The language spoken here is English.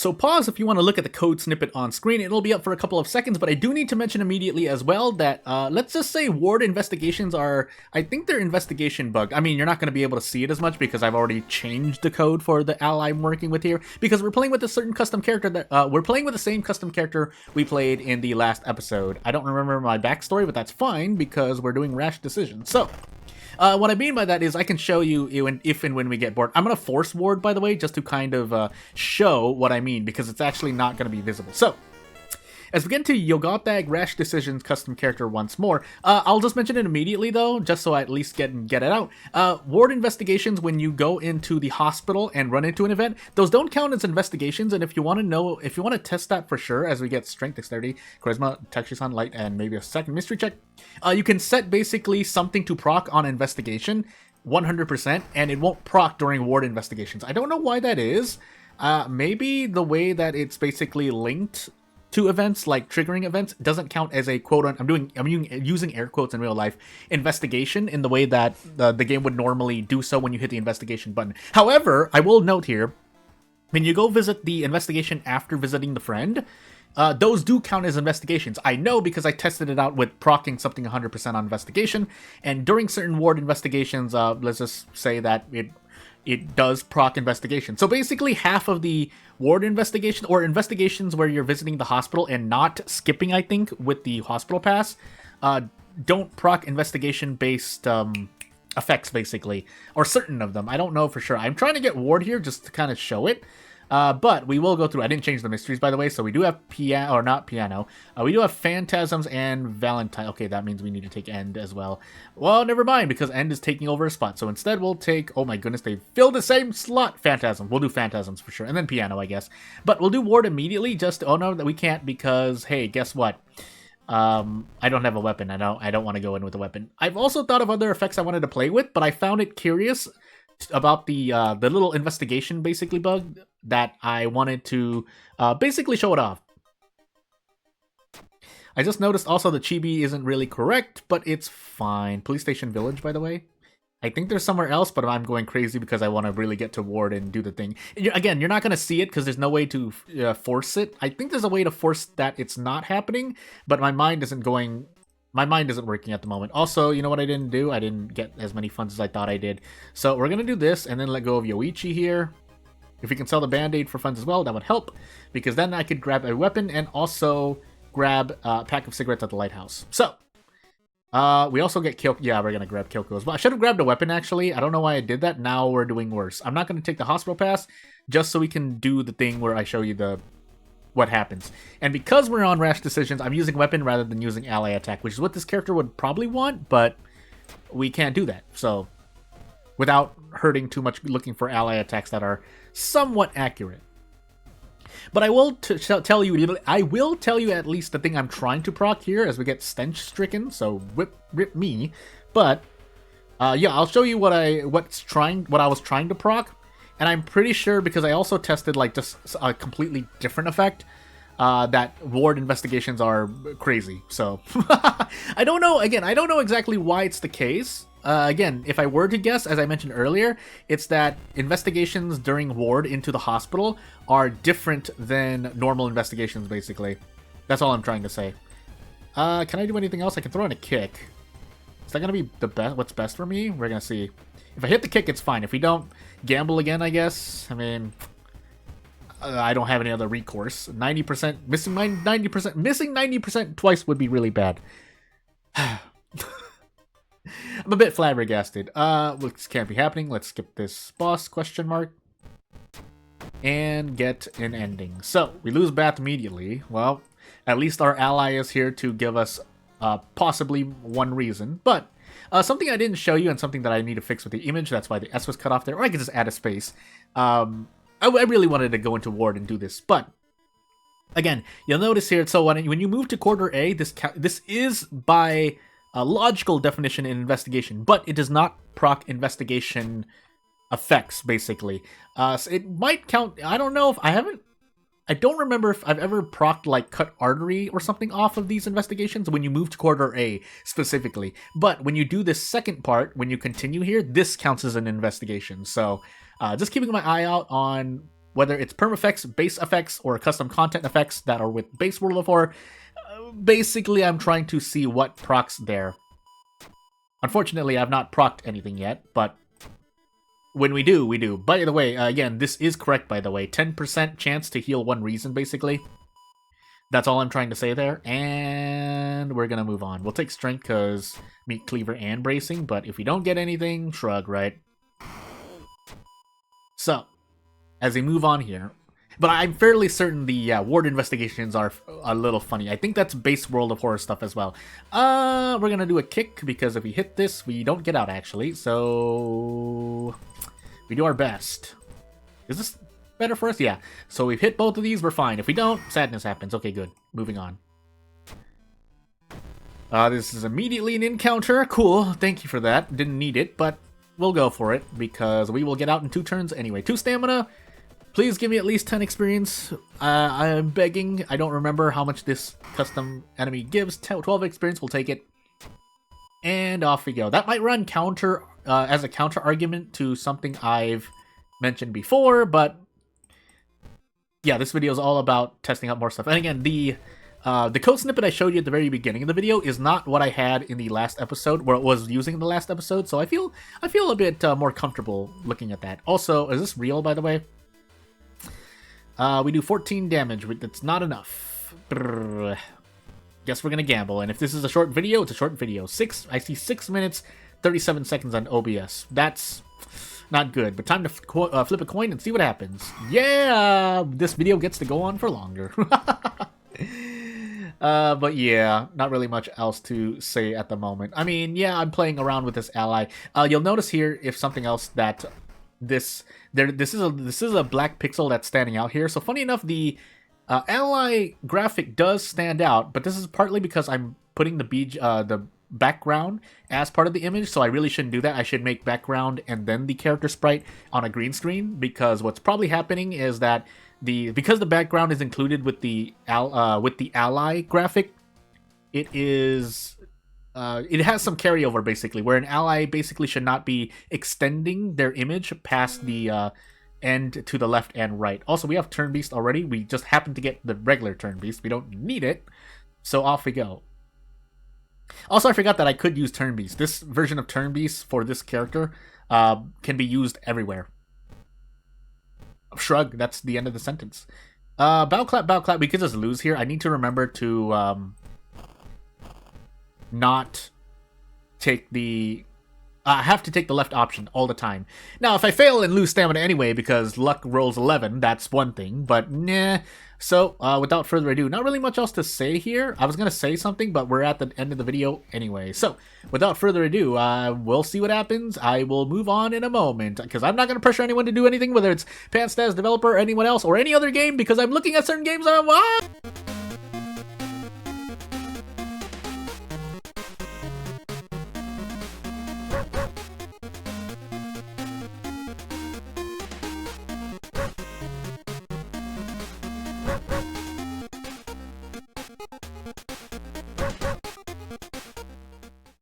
So pause if you want to look at the code snippet on screen. It'll be up for a couple of seconds, but I do need to mention immediately as well that let's just say ward investigations are, I think they're investigation bugged. I mean, you're not going to be able to see it as much because I've already changed the code for the ally I'm working with here, because we're playing with a certain custom character that we're playing with the same custom character we played in the last episode. I don't remember my backstory, but that's fine because we're doing rash decisions. So what I mean by that is I can show you if and when we get bored. I'm going to force ward, by the way, just to kind of show what I mean, because it's actually not going to be visible. So, as we get into Yogatag Rash Decisions custom character once more, I'll just mention it immediately though, just so I at least get it out. Ward investigations, when you go into the hospital and run into an event, those don't count as investigations, and if you want to test that for sure, as we get strength, dexterity, charisma, texture, light, and maybe a second mystery check, you can set basically something to proc on investigation, 100%, and it won't proc during ward investigations. I don't know why that is. Maybe the way that it's basically linked to events, like triggering events, doesn't count as a quote on I'm using air quotes in real life investigation in the way that the game would normally do so when you hit the investigation button. However, I will note here, when you go visit the investigation after visiting the friend, those do count as investigations. I know because I tested it out with procking something 100% on investigation, and during certain ward investigations, let's just say that it does proc investigation. So basically half of the ward investigation, or investigations where you're visiting the hospital and not skipping, I think, with the hospital pass, don't proc investigation based effects, basically, or certain of them. I don't know for sure. I'm trying to get ward here just to kind of show it. But we will go through. I didn't change the mysteries, by the way, so we do have piano, or not piano. We do have phantasms and Valentine. Okay, that means we need to take end as well. Well, never mind, because end is taking over a spot. So instead we'll take, oh my goodness, they filled the same slot. Phantasm. We'll do phantasms for sure. And then piano, I guess. But we'll do ward immediately, just, oh no, that we can't, because, hey, guess what? I don't have a weapon. I don't want to go in with a weapon. I've also thought of other effects I wanted to play with, but I found it curious about the little investigation basically bug that I wanted to basically show it off. I just noticed also the chibi isn't really correct, but it's fine. Police Station Village, by the way. I think there's somewhere else, but I'm going crazy because I want to really get to ward and do the thing. Again, you're not going to see it because there's no way to force it. I think there's a way to force that it's not happening, but my mind isn't working at the moment. Also, you know what I didn't do? I didn't get as many funds as I thought I did. So we're going to do this and then let go of Yoichi here. If we can sell the band-aid for funds as well, that would help, because then I could grab a weapon and also grab a pack of cigarettes at the lighthouse. So, we also get Kyoko. Yeah, we're going to grab Kyoko as well. I should have grabbed a weapon, actually. I don't know why I did that. Now we're doing worse. I'm not going to take the hospital pass, just so we can do the thing where I show you what happens. And because we're on rash decisions, I'm using weapon rather than using ally attack, which is what this character would probably want, but we can't do that. So, without hurting too much, looking for ally attacks that are somewhat accurate. But I will tell you at least the thing I'm trying to proc here as we get stench stricken. So rip me. But yeah, I'll show you what I was trying to proc, and I'm pretty sure, because I also tested like just a completely different effect, that ward investigations are crazy. So I don't know. Again, I don't know exactly why it's the case. Again, if I were to guess, as I mentioned earlier, it's that investigations during ward into the hospital are different than normal investigations, basically. That's all I'm trying to say. Can I do anything else? I can throw in a kick. Is that going to be the best? What's best for me? We're going to see. If I hit the kick, it's fine. If we don't, gamble again, I guess. I mean, I don't have any other recourse. 90%, missing 90% twice would be really bad. I'm a bit flabbergasted. This can't be happening. Let's skip this boss, question mark. And get an ending. So, we lose Bath immediately. Well, at least our ally is here to give us possibly one reason. But, something I didn't show you and something that I need to fix with the image, that's why the S was cut off there. Or I could just add a space. I really wanted to go into ward and do this, but again, you'll notice here, so when you move to quarter A, this is by a logical definition in investigation, but it does not proc investigation effects, basically. So it might count. I don't know if I don't remember if I've ever procced like cut artery or something off of these investigations when you move to quarter A specifically. But when you do this second part, when you continue here, this counts as an investigation. So just keeping my eye out on whether it's perm effects, base effects, or custom content effects that are with base World of Horror. Basically, I'm trying to see what procs there. Unfortunately, I've not procced anything yet, but when we do, we do. By the way, again, this is correct, by the way. 10% chance to heal one reason, basically. That's all I'm trying to say there, and we're gonna move on. We'll take strength because meat cleaver and bracing, but if we don't get anything, shrug, right? So, as we move on here, but I'm fairly certain the ward investigations are a little funny. I think that's base World of Horror stuff as well. We're gonna do a kick because if we hit this, we don't get out actually, so we do our best. Is this better for us? Yeah. So we've hit both of these, we're fine. If we don't, sadness happens. Okay, good. Moving on. This is immediately an encounter. Cool. Thank you for that. Didn't need it, but we'll go for it because we will get out in 2 turns anyway. 2 stamina. Please give me at least 10 experience. I'm begging. I don't remember how much this custom enemy gives. 12 experience, we'll take it. And off we go. That might run counter as a counter argument to something I've mentioned before, but yeah, this video is all about testing out more stuff. And again, the code snippet I showed you at the very beginning of the video is not what I had in the last episode, where it was using in the last episode. So I feel a bit more comfortable looking at that. Also, is this real, by the way? We do 14 damage, but that's not enough. Brrr. Guess we're gonna gamble. And if this is a short video, it's a short video. I see 6 minutes, 37 seconds on OBS. That's not good, but time to flip a coin and see what happens. Yeah, this video gets to go on for longer. But yeah, not really much else to say at the moment. I mean, yeah, I'm playing around with this ally. You'll notice here, if something else, that this is a black pixel that's standing out here. So funny enough, the ally graphic does stand out, but this is partly because I'm putting the background as part of the image, so I really shouldn't do that. I should make background and then the character sprite on a green screen, because what's probably happening is that because the background is included with the ally graphic, it has some carryover basically, where an ally basically should not be extending their image past the end to the left and right. Also, we have Turn Beast already. We just happen to get the regular Turn Beast. We don't need it, so off we go. Also, I forgot that I could use Turn Beast. This version of Turn Beast for this character can be used everywhere. Shrug, that's the end of the sentence. Bow clap, we could just lose here. I need to remember to not take the... I have to take the left option all the time. Now, if I fail and lose stamina anyway because luck rolls 11, that's one thing, but nah. So, without further ado, not really much else to say here. I was going to say something, but we're at the end of the video anyway. So, without further ado, we'll see what happens. I will move on in a moment, because I'm not going to pressure anyone to do anything, whether it's Panstaz Developer, or anyone else, or any other game, because I'm looking at certain games and I'm...